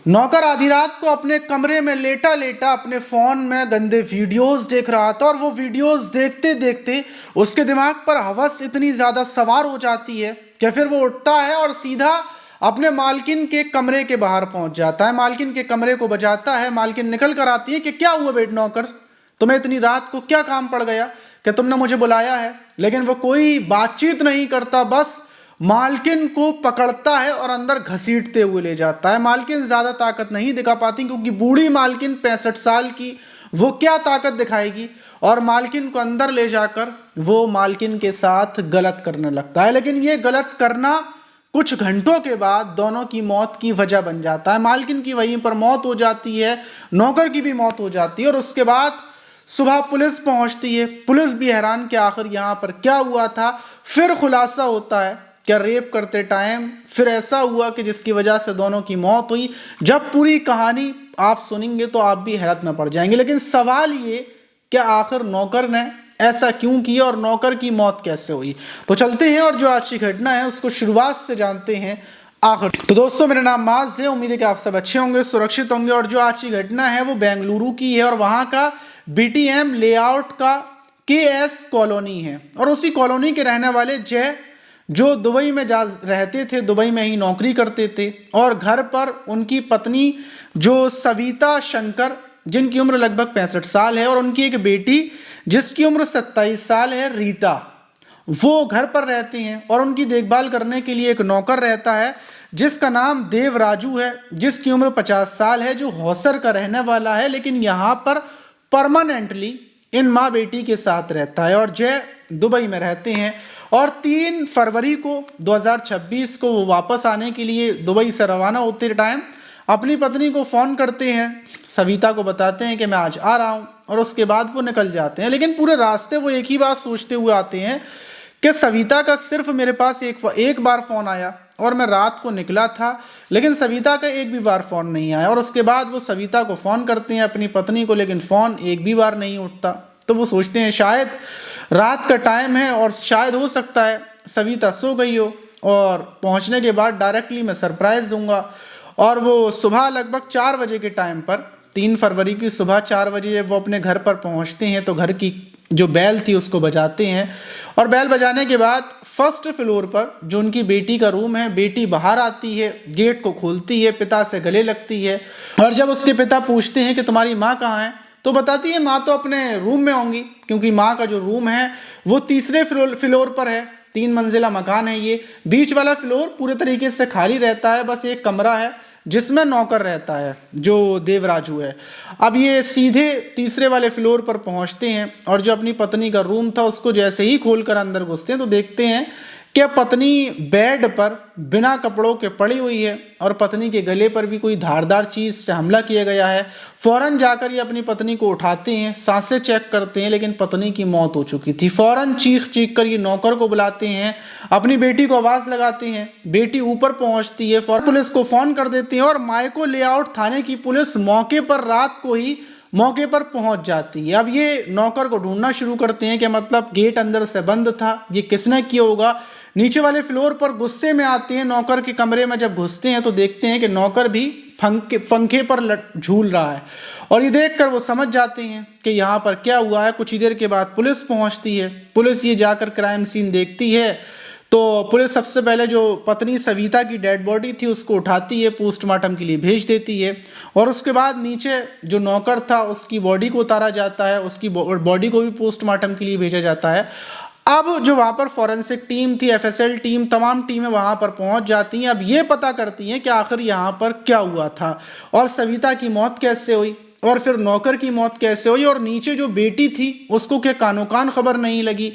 नौकर आधी रात को अपने कमरे में लेटा लेटा अपने फोन में गंदे वीडियोस देख रहा था और वो वीडियोस देखते देखते उसके दिमाग पर हवस इतनी ज्यादा सवार हो जाती है कि फिर वो उठता है और सीधा अपने मालकिन के कमरे के बाहर पहुंच जाता है। मालकिन के कमरे को बजाता है। मालकिन निकल कर आती है कि क्या हुआ बेट नौकर, तुम्हें इतनी रात को क्या काम पड़ गया कि तुमने मुझे बुलाया है। लेकिन वो कोई बातचीत नहीं करता, बस मालकिन को पकड़ता है और अंदर घसीटते हुए ले जाता है। मालकिन ज्यादा ताकत नहीं दिखा पाती क्योंकि बूढ़ी मालकिन 65 साल की, वो क्या ताकत दिखाएगी। और मालकिन को अंदर ले जाकर वो मालकिन के साथ गलत करने लगता है। लेकिन ये गलत करना कुछ घंटों के बाद दोनों की मौत की वजह बन जाता है। मालकिन की वहीं पर मौत हो जाती है, नौकर की भी मौत हो जाती है। और उसके बाद सुबह पुलिस पहुंचती है। पुलिस भी हैरान कि आखिर यहाँ पर क्या हुआ था। फिर खुलासा होता है क्या रेप करते टाइम फिर ऐसा हुआ कि जिसकी वजह से दोनों की मौत हुई। जब पूरी कहानी आप सुनेंगे तो आप भी हैरत में पड़ जाएंगे। लेकिन सवाल ये कि आखिर नौकर ने ऐसा क्यों किया और नौकर की मौत कैसे हुई। तो चलते हैं और जो आज की घटना है उसको शुरुआत से जानते हैं आखिर। तो दोस्तों, मेरा नाम माज है। उम्मीद है कि आप सब अच्छे होंगे, सुरक्षित होंगे। और जो आज की घटना है वो बेंगलुरु की है और वहां का बीटीएम लेआउट का केएस कॉलोनी है। और उसी कॉलोनी के रहने वाले जय, जो दुबई में जा रहते थे, दुबई में ही नौकरी करते थे। और घर पर उनकी पत्नी जो सविता शंकर, जिनकी उम्र लगभग 65 साल है, और उनकी एक बेटी जिसकी उम्र 27 साल है, रीता, वो घर पर रहते हैं। और उनकी देखभाल करने के लिए एक नौकर रहता है जिसका नाम देवराजू है, जिसकी उम्र 50 साल है, जो हौसर का रहने वाला है, लेकिन यहाँ पर परमानेंटली इन माँ बेटी के साथ रहता है। और जय दुबई में रहते हैं। और 3 फरवरी को 2026 को वो वापस आने के लिए दुबई से रवाना होते टाइम अपनी पत्नी को फ़ोन करते हैं, सविता को बताते हैं कि मैं आज आ रहा हूँ। और उसके बाद वो निकल जाते हैं। लेकिन पूरे रास्ते वो एक ही बात सोचते हुए आते हैं कि सविता का सिर्फ मेरे पास एक बार फ़ोन आया और मैं रात को निकला था, लेकिन सविता का एक भी बार फ़ोन नहीं आया। और उसके बाद वो सविता को फ़ोन करते हैं, अपनी पत्नी को, लेकिन फ़ोन एक भी बार नहीं उठता। तो वो सोचते हैं शायद रात का टाइम है और शायद हो सकता है सविता सो गई हो, और पहुंचने के बाद डायरेक्टली मैं सरप्राइज़ दूंगा। और वो सुबह लगभग 4 बजे के टाइम पर, 3 फरवरी की सुबह 4 बजे जब वो अपने घर पर पहुंचते हैं तो घर की जो बैल थी उसको बजाते हैं। और बैल बजाने के बाद फर्स्ट फ्लोर पर जो उनकी बेटी का रूम है, बेटी बाहर आती है, गेट को खोलती है, पिता से गले लगती है। और जब उसके पिता पूछते हैं कि तुम्हारी माँ कहाँ है, तो बताती है माँ तो अपने रूम में होंगी, क्योंकि माँ का जो रूम है वो तीसरे फ्लोर पर है। 3 मंजिला मकान है ये। बीच वाला फ्लोर पूरे तरीके से खाली रहता है, बस एक कमरा है जिसमें नौकर रहता है जो देवराजू है। अब ये सीधे तीसरे वाले फ्लोर पर पहुंचते हैं और जो अपनी पत्नी का रूम था उसको जैसे ही खोलकर अंदर घुसते हैं तो देखते हैं कि पत्नी बेड पर बिना कपड़ों के पड़ी हुई है और पत्नी के गले पर भी कोई धारदार चीज से हमला किया गया है। फौरन जाकर ये अपनी पत्नी को उठाते हैं, सांसें चेक करते हैं, लेकिन पत्नी की मौत हो चुकी थी। फौरन चीख चीख कर ये नौकर को बुलाते हैं, अपनी बेटी को आवाज लगाते हैं। बेटी ऊपर पहुंचती है, फौरन पुलिस को फोन कर देते हैं और मायको लेआउट थाने की पुलिस मौके पर रात को ही मौके पर पहुंच जाती है। अब ये नौकर को ढूंढना शुरू करते हैं कि मतलब गेट अंदर से बंद था, ये किसने किया होगा। नीचे वाले फ्लोर पर गुस्से में आते हैं, नौकर के कमरे में जब घुसते हैं तो देखते हैं कि नौकर भी पंखे पर झूल रहा है। और ये देखकर वो समझ जाते हैं कि यहाँ पर क्या हुआ है। कुछ ही देर के बाद पुलिस पहुंचती है। पुलिस ये जाकर क्राइम सीन देखती है तो पुलिस सबसे पहले जो पत्नी सविता की डेड बॉडी थी उसको उठाती है, पोस्टमार्टम के लिए भेज देती है। और उसके बाद नीचे जो नौकर था उसकी बॉडी को उतारा जाता है, उसकी बॉडी को भी पोस्टमार्टम के लिए भेजा जाता है। अब जो वहां पर फॉरेंसिक टीम थी, एफएसएल टीम, तमाम टीमें वहां पर पहुंच जाती हैं। अब ये पता करती हैं कि आखिर यहां पर क्या हुआ था और सविता की मौत कैसे हुई और फिर नौकर की मौत कैसे हुई, और नीचे जो बेटी थी उसको क्या कानो कान खबर नहीं लगी।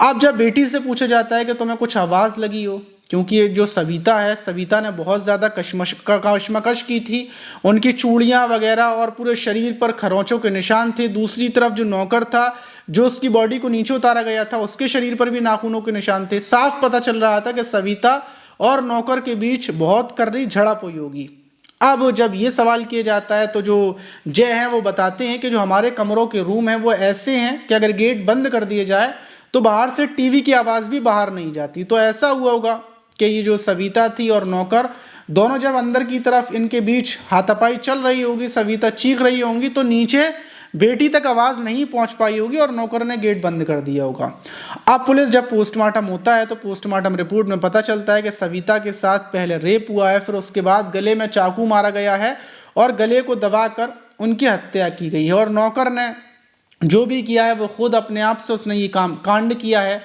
अब जब बेटी से पूछा जाता है कि तुम्हें कुछ आवाज लगी हो, क्योंकि जो सविता है, सविता ने बहुत ज़्यादा कश्मकश की थी। उनकी चूड़ियाँ वगैरह और पूरे शरीर पर खरोंचों के निशान थे। दूसरी तरफ जो नौकर था, जो उसकी बॉडी को नीचे उतारा गया था, उसके शरीर पर भी नाखूनों के निशान थे। साफ पता चल रहा था कि सविता और नौकर के बीच बहुत करड़ी झड़प हुई होगी। अब जब ये सवाल किया जाता है तो जो जय हैं वो बताते हैं कि जो हमारे कमरों के रूम हैं वो ऐसे हैं कि अगर गेट बंद कर दिए जाए तो बाहर से टीवी की आवाज़ भी बाहर नहीं जाती। तो ऐसा हुआ होगा कि ये जो सविता थी और नौकर दोनों जब अंदर की तरफ इनके बीच हाथापाई चल रही होगी, सविता चीख रही होंगी, तो नीचे बेटी तक आवाज नहीं पहुंच पाई होगी और नौकर ने गेट बंद कर दिया होगा। अब पुलिस जब पोस्टमार्टम होता है तो पोस्टमार्टम रिपोर्ट में पता चलता है कि सविता के साथ पहले रेप हुआ है, फिर उसके बाद गले में चाकू मारा गया है और गले को दबाकर उनकी हत्या की गई है। और नौकर ने जो भी किया है वो खुद अपने आप से उसने ये काम कांड किया है।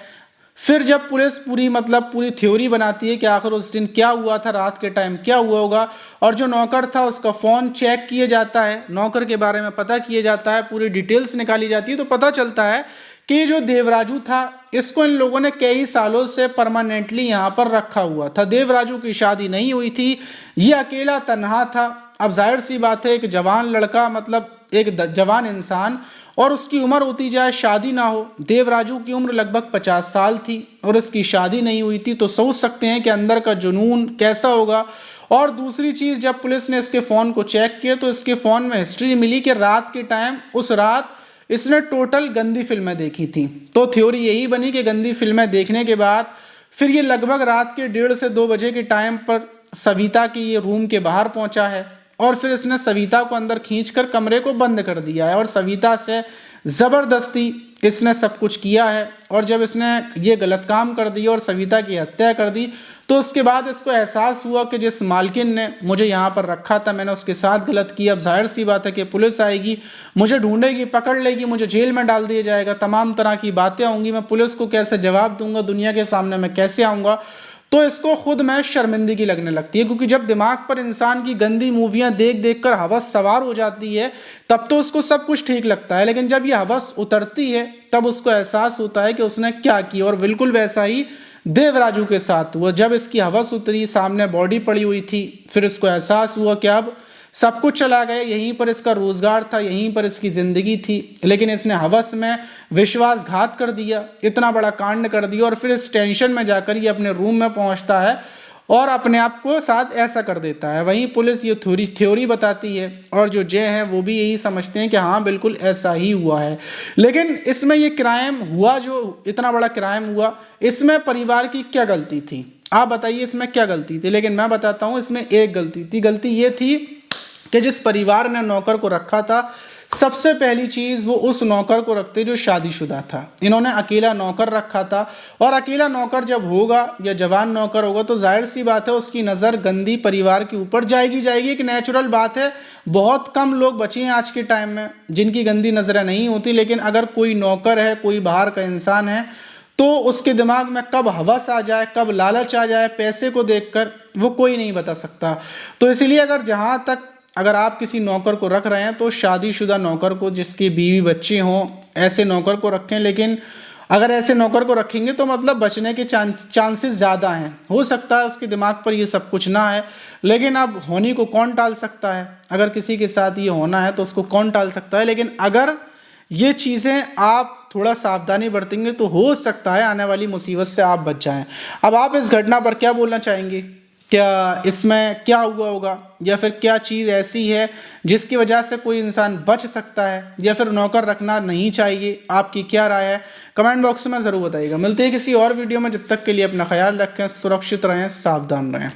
फिर जब पुलिस पूरी थ्योरी बनाती है कि आखिर उस दिन क्या हुआ था, रात के टाइम क्या हुआ होगा, और जो नौकर था उसका फ़ोन चेक किया जाता है, नौकर के बारे में पता किया जाता है, पूरी डिटेल्स निकाली जाती है, तो पता चलता है कि जो देवराजू था इसको इन लोगों ने कई सालों से परमानेंटली यहाँ पर रखा हुआ था। देवराजू की शादी नहीं हुई थी, ये अकेला तन्हा था। अब जाहिर सी बात है, एक जवान लड़का एक जवान इंसान और उसकी उम्र होती जाए, शादी ना हो। देवराजू की उम्र लगभग 50 साल थी और इसकी शादी नहीं हुई थी, तो सोच सकते हैं कि अंदर का जुनून कैसा होगा। और दूसरी चीज़, जब पुलिस ने इसके फ़ोन को चेक किया तो इसके फ़ोन में हिस्ट्री मिली कि रात के टाइम उस रात इसने टोटल गंदी फिल्में देखी थी। तो थ्योरी यही बनी कि गंदी फिल्में देखने के बाद फिर ये लगभग रात के 1:30 से 2 बजे के टाइम पर सविता के ये रूम के बाहर पहुंचा है और फिर इसने सविता को अंदर खींचकर कमरे को बंद कर दिया है और सविता से ज़बरदस्ती इसने सब कुछ किया है। और जब इसने ये गलत काम कर दिया और सविता की हत्या कर दी तो उसके बाद इसको एहसास हुआ कि जिस मालकिन ने मुझे यहाँ पर रखा था मैंने उसके साथ गलत किया। अब जाहिर सी बात है कि पुलिस आएगी, मुझे ढूंढेगी, पकड़ लेगी, मुझे जेल में डाल दिया जाएगा, तमाम तरह की बातें होंगी, मैं पुलिस को कैसे जवाब दूंगा, दुनिया के सामने मैं कैसे आऊँगा। तो इसको खुद में शर्मिंदगी लगने लगती है, क्योंकि जब दिमाग पर इंसान की गंदी मूवियां देख देख कर हवस सवार हो जाती है तब तो उसको सब कुछ ठीक लगता है, लेकिन जब ये हवस उतरती है तब उसको एहसास होता है कि उसने क्या किया। और बिल्कुल वैसा ही देवराजू के साथ हुआ। जब इसकी हवस उतरी, सामने बॉडी पड़ी हुई थी, फिर इसको एहसास हुआ कि अब सब कुछ चला गया, यहीं पर इसका रोजगार था, यहीं पर इसकी जिंदगी थी, लेकिन इसने हवस में विश्वासघात कर दिया, इतना बड़ा कांड कर दिया। और फिर इस टेंशन में जाकर ये अपने रूम में पहुंचता है और अपने आप को साथ ऐसा कर देता है। वहीं पुलिस ये थ्योरी बताती है और जो जय हैं वो भी यही समझते हैं कि हाँ बिल्कुल ऐसा ही हुआ है। लेकिन इसमें ये क्राइम हुआ, जो इतना बड़ा क्राइम हुआ, इसमें परिवार की क्या गलती थी? आप बताइए इसमें क्या गलती थी? लेकिन मैं बताता हूँ इसमें एक गलती थी। गलती ये थी कि जिस परिवार ने नौकर को रखा था, सबसे पहली चीज वो उस नौकर को रखते जो शादीशुदा था। इन्होंने अकेला नौकर रखा था और अकेला नौकर जब होगा या जवान नौकर होगा तो जाहिर सी बात है उसकी नज़र गंदी परिवार के ऊपर जाएगी। एक नेचुरल बात है। बहुत कम लोग बचे हैं आज के टाइम में जिनकी गंदी नज़रें नहीं होती, लेकिन अगर कोई नौकर है, कोई बाहर का इंसान है, तो उसके दिमाग में कब हवस आ जाए, कब लालच आ जाए पैसे को देखकर, वो कोई नहीं बता सकता। तो इसलिए अगर आप किसी नौकर को रख रहे हैं तो शादीशुदा नौकर को, जिसकी बीवी बच्चे हों, ऐसे नौकर को रखें। लेकिन अगर ऐसे नौकर को रखेंगे तो मतलब बचने के चांसेस ज़्यादा हैं। हो सकता है उसके दिमाग पर ये सब कुछ ना है, लेकिन अब होनी को कौन टाल सकता है? अगर किसी के साथ ये होना है तो उसको कौन टाल सकता है? लेकिन अगर ये चीज़ें आप थोड़ा सावधानी बरतेंगे तो हो सकता है आने वाली मुसीबत से आप बच जाएं। अब आप इस घटना पर क्या बोलना चाहेंगे? क्या इसमें क्या हुआ होगा, या फिर क्या चीज़ ऐसी है जिसकी वजह से कोई इंसान बच सकता है, या फिर नौकर रखना नहीं चाहिए? आपकी क्या राय है? कमेंट बॉक्स में ज़रूर बताइएगा। मिलते हैं किसी और वीडियो में, जब तक के लिए अपना ख्याल रखें, सुरक्षित रहें, सावधान रहें।